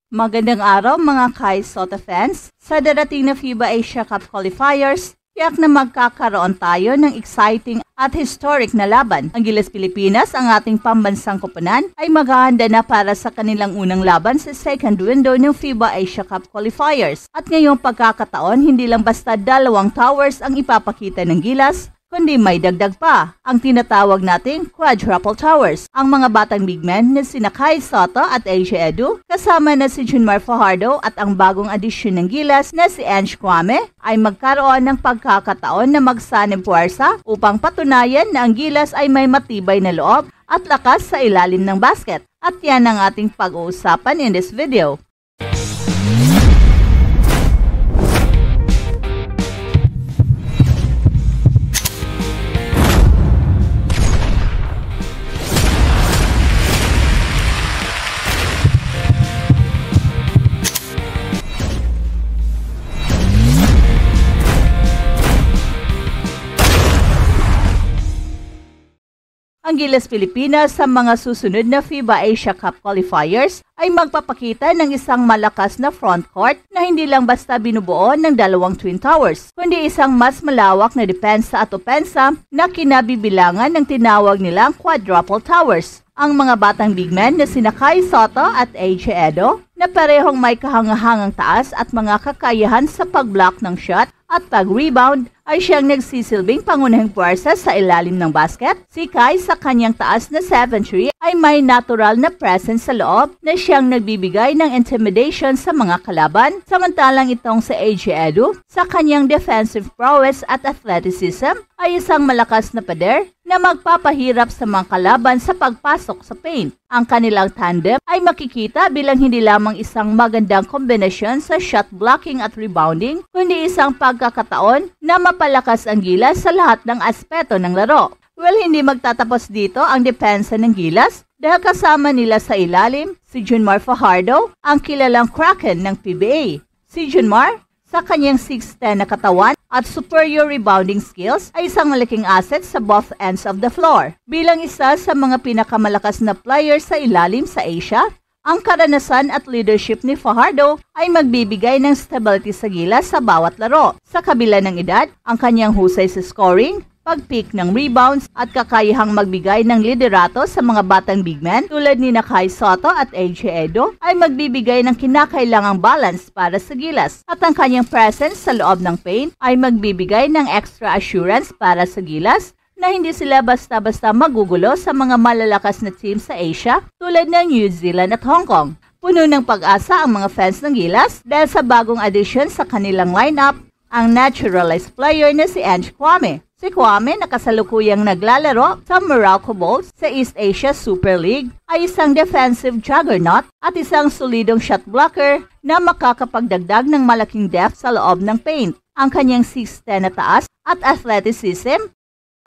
Magandang araw mga Kai Sota fans. Sa darating na FIBA Asia Cup qualifiers, tiyak na magkakaroon tayo ng exciting at historic na laban. Ang Gilas Pilipinas, ang ating pambansang koponan, ay maghahanda na para sa kanilang unang laban sa second window ng FIBA Asia Cup qualifiers. At ngayong pagkakataon, hindi lang basta dalawang towers ang ipapakita ng Gilas, kundi may dagdag pa, ang tinatawag nating quadruple towers. Ang mga batang big men na sina Kai Sota at AJ Edu, kasama na si Junmar Fajardo at ang bagong adisyon ng Gilas na si Ange Kwame, ay magkaroon ng pagkakataon na magsanib puwersa upang patunayan na ang Gilas ay may matibay na loob at lakas sa ilalim ng basket. At yan ang ating pag-uusapan in this video. Ang Gilas Pilipinas sa mga susunod na FIBA Asia Cup qualifiers ay magpapakita ng isang malakas na frontcourt na hindi lang basta binubuo ng dalawang twin towers, kundi isang mas malawak na depensa at opensa na kinabibilangan ng tinawag nilang quadruple towers. Ang mga batang big men na sina Kai Sota at AJ Edu na parehong may kahangahangang taas at mga kakayahan sa pag-block ng shot at pag-rebound ay siyang nagsisilbing pangunahing puwersa sa ilalim ng basket. Si Kai sa kanyang taas na 7'3" ay may natural na presence sa loob na siyang nagbibigay ng intimidation sa mga kalaban. Samantalang itong si AJ Edu sa kanyang defensive prowess at athleticism ay isang malakas na pader na magpapahirap sa mga kalaban sa pagpasok sa paint. Ang kanilang tandem ay makikita bilang hindi lamang isang magandang kombinasyon sa shot blocking at rebounding, kundi isang pagkakataon na mapalakas ang Gilas sa lahat ng aspeto ng laro. Well, hindi magtatapos dito ang depensa ng Gilas dahil kasama nila sa ilalim si Junmar Fajardo, ang kilalang Kraken ng PBA. Si Junmar, sa kanyang 6'10" na katawan at superior rebounding skills ay isang malaking asset sa both ends of the floor. Bilang isa sa mga pinakamalakas na player sa ilalim sa Asia, ang karanasan at leadership ni Fajardo ay magbibigay ng stability sa Gilas sa bawat laro. Sa kabila ng edad, ang kanyang husay sa scoring, pag-pick ng rebounds at kakayahang magbigay ng liderato sa mga batang big men tulad ni Kai Sota at AJ Edu ay magbibigay ng kinakailangang balance para sa Gilas. At ang kanyang presence sa loob ng paint ay magbibigay ng extra assurance para sa Gilas na hindi sila basta-basta magugulo sa mga malalakas na team sa Asia tulad ng New Zealand at Hong Kong. Puno ng pag-asa ang mga fans ng Gilas dahil sa bagong addition sa kanilang lineup, ang naturalized player na si Ange Kwame. Si Kwame na kasalukuyang naglalaro sa Meralco Bulls sa East Asia Super League ay isang defensive juggernaut at isang solidong shot blocker na makakapagdagdag ng malaking depth sa loob ng paint. Ang kanyang 6'10" na taas at athleticism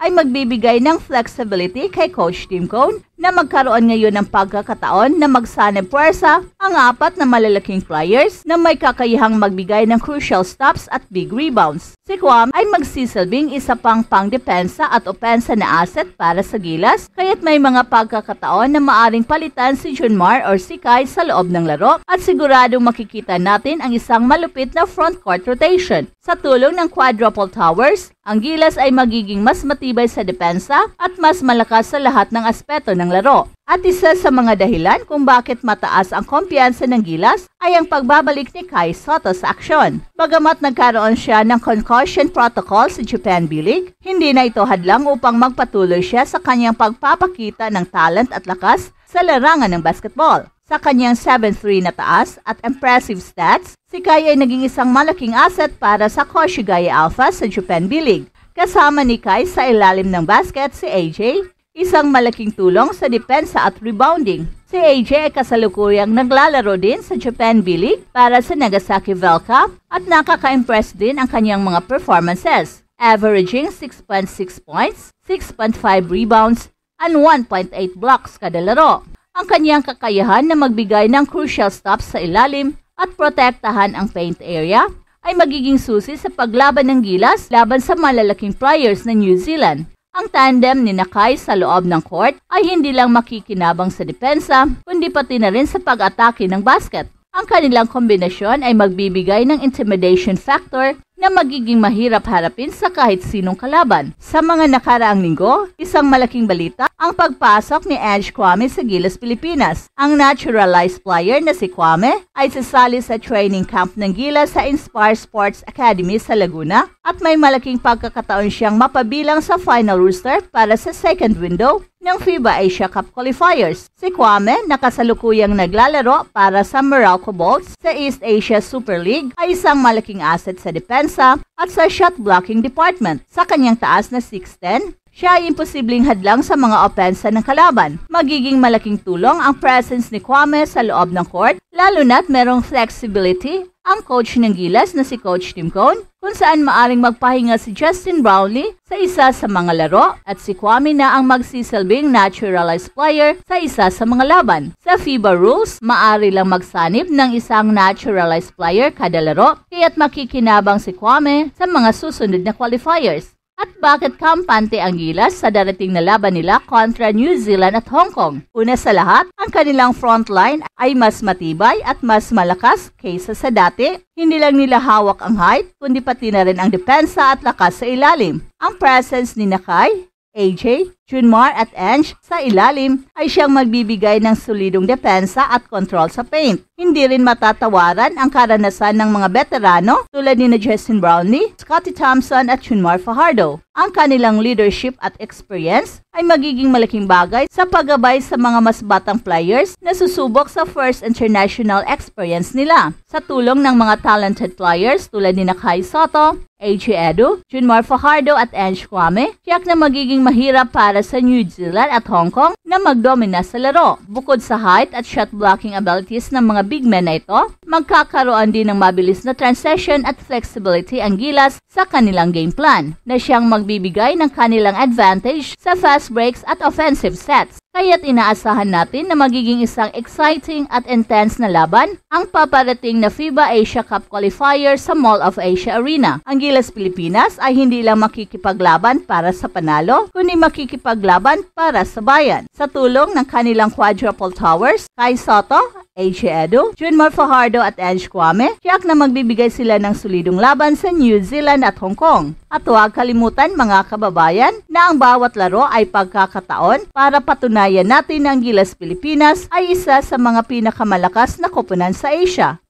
ay magbibigay ng flexibility kay Coach Tim Cone na magkaroon ngayon ng pagkakataon na magsanib puwersa ang apat na malalaking players na may kakayahang magbigay ng crucial stops at big rebounds. Si Kwame ay magsisilbing isa pang pang-depensa at opensa na asset para sa Gilas, kaya't may mga pagkakataon na maaring palitan si Junmar or si Kai sa loob ng laro at siguradong makikita natin ang isang malupit na frontcourt rotation. Sa tulong ng quadruple towers, ang Gilas ay magiging mas matibay sa depensa at mas malakas sa lahat ng aspeto ng laro. At isa sa mga dahilan kung bakit mataas ang kumpiyansa ng Gilas ay ang pagbabalik ni Kai Sota sa aksyon. Bagamat nagkaroon siya ng concussion protocol sa Japan B-League, hindi na ito hadlang upang magpatuloy siya sa kanyang pagpapakita ng talent at lakas sa larangan ng basketball. Sa kanyang 7'3" na taas at impressive stats, si Kai ay naging isang malaking asset para sa Koshigaya Alpha sa Japan B-League. Kasama ni Kai sa ilalim ng basket si AJ, isang malaking tulong sa depensa at rebounding. Si AJ ay kasalukuyang naglalaro din sa Japan B-League para sa Nagasaki Velka at nakaka-impress din ang kanyang mga performances, averaging 6.6 points, 6.5 rebounds, and 1.8 blocks kada laro. Ang kanyang kakayahan na magbigay ng crucial stops sa ilalim at protektahan ang paint area ay magiging susi sa paglaban ng Gilas laban sa malalaking players ng New Zealand. Ang tandem ni Kai sa loob ng court ay hindi lang makikinabang sa depensa, kundi pati na rin sa pag-atake ng basket. Ang kanilang kombinasyon ay magbibigay ng intimidation factor na magiging mahirap harapin sa kahit sinong kalaban. Sa mga nakaraang linggo, isang malaking balita ang pagpasok ni Ange Kwame sa Gilas, Pilipinas. Ang naturalized player na si Kwame ay sasali sa training camp ng Gilas sa Inspire Sports Academy sa Laguna at may malaking pagkakataon siyang mapabilang sa final roster para sa second window ng FIBA Asia Cup qualifiers. Si Kwame, nakasalukuyang naglalaro para sa Meralco Bolts sa East Asia Super League, ay isang malaking asset sa depensa at sa shot blocking department. Sa kanyang taas na 6'10", siya ay imposibleng hadlang sa mga opensa ng kalaban. Magiging malaking tulong ang presence ni Kwame sa loob ng court, lalo na't merong flexibility ang coach ng Gilas na si Coach Tim Cone, kung saan maaring magpahinga si Justin Brownlee sa isa sa mga laro at si Kwame na ang magsisilbing naturalized player sa isa sa mga laban. Sa FIBA rules, maaari lang magsanib ng isang naturalized player kada laro, kaya't makikinabang si Kwame sa mga susunod na qualifiers. At bakit kampante ang Gilas sa darating na laban nila kontra New Zealand at Hong Kong? Una sa lahat, ang kanilang frontline ay mas matibay at mas malakas kaysa sa dati. Hindi lang nila hawak ang height, kundi pati na rin ang depensa at lakas sa ilalim. Ang presence ni Nakai, AJ, Junmar at Ange sa ilalim ay siyang magbibigay ng solidong depensa at control sa paint. Hindi rin matatawaran ang karanasan ng mga veterano tulad ni Justin Brownlee, Scottie Thompson at Junmar Fajardo. Ang kanilang leadership at experience ay magiging malaking bagay sa paggabay sa mga mas batang players na susubok sa first international experience nila. Sa tulong ng mga talented players tulad ni Kai Sotto, AJ Edu, Junmar Fajardo at Ange Kwame, tiyak na magiging mahirap para sa New Zealand at Hong Kong na magdomina sa laro. Bukod sa height at shot blocking abilities ng mga big men na ito, magkakaroon din ng mabilis na transition at flexibility ang Gilas sa kanilang game plan na siyang magbibigay ng kanilang advantage sa fast breaks at offensive sets. Kaya't inaasahan natin na magiging isang exciting at intense na laban ang paparating na FIBA Asia Cup qualifier sa Mall of Asia Arena. Ang Gilas Pilipinas ay hindi lang makikipaglaban para sa panalo, kundi makikipaglaban para sa bayan. Sa tulong ng kanilang quadruple towers, Kai Sotto, AJ Edu, Junmar Fajardo at Ange Kwame, tiyak na magbibigay sila ng solidong laban sa New Zealand at Hong Kong. At huwag kalimutan mga kababayan na ang bawat laro ay pagkakataon para patunayan natin na ang Gilas Pilipinas ay isa sa mga pinakamalakas na koponan sa Asia.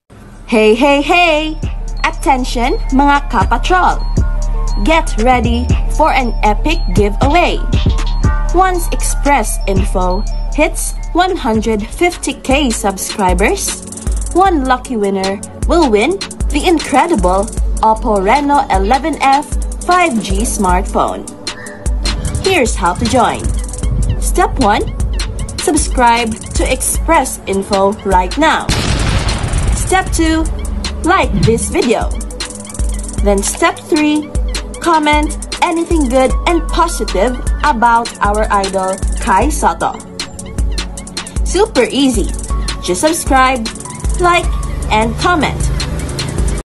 Hey, hey, hey! Attention mga kapatrol! Get ready for an epic giveaway! Once Express Info hits 150k subscribers, one lucky winner will win the incredible Oppo Reno 11F 5G smartphone. Here's how to join. Step 1. Subscribe to Express Info right now. Step 2. Like this video. Then step 3. Comment anything good and positive about our idol Kai Sotto. Super easy. Just subscribe, like, and comment.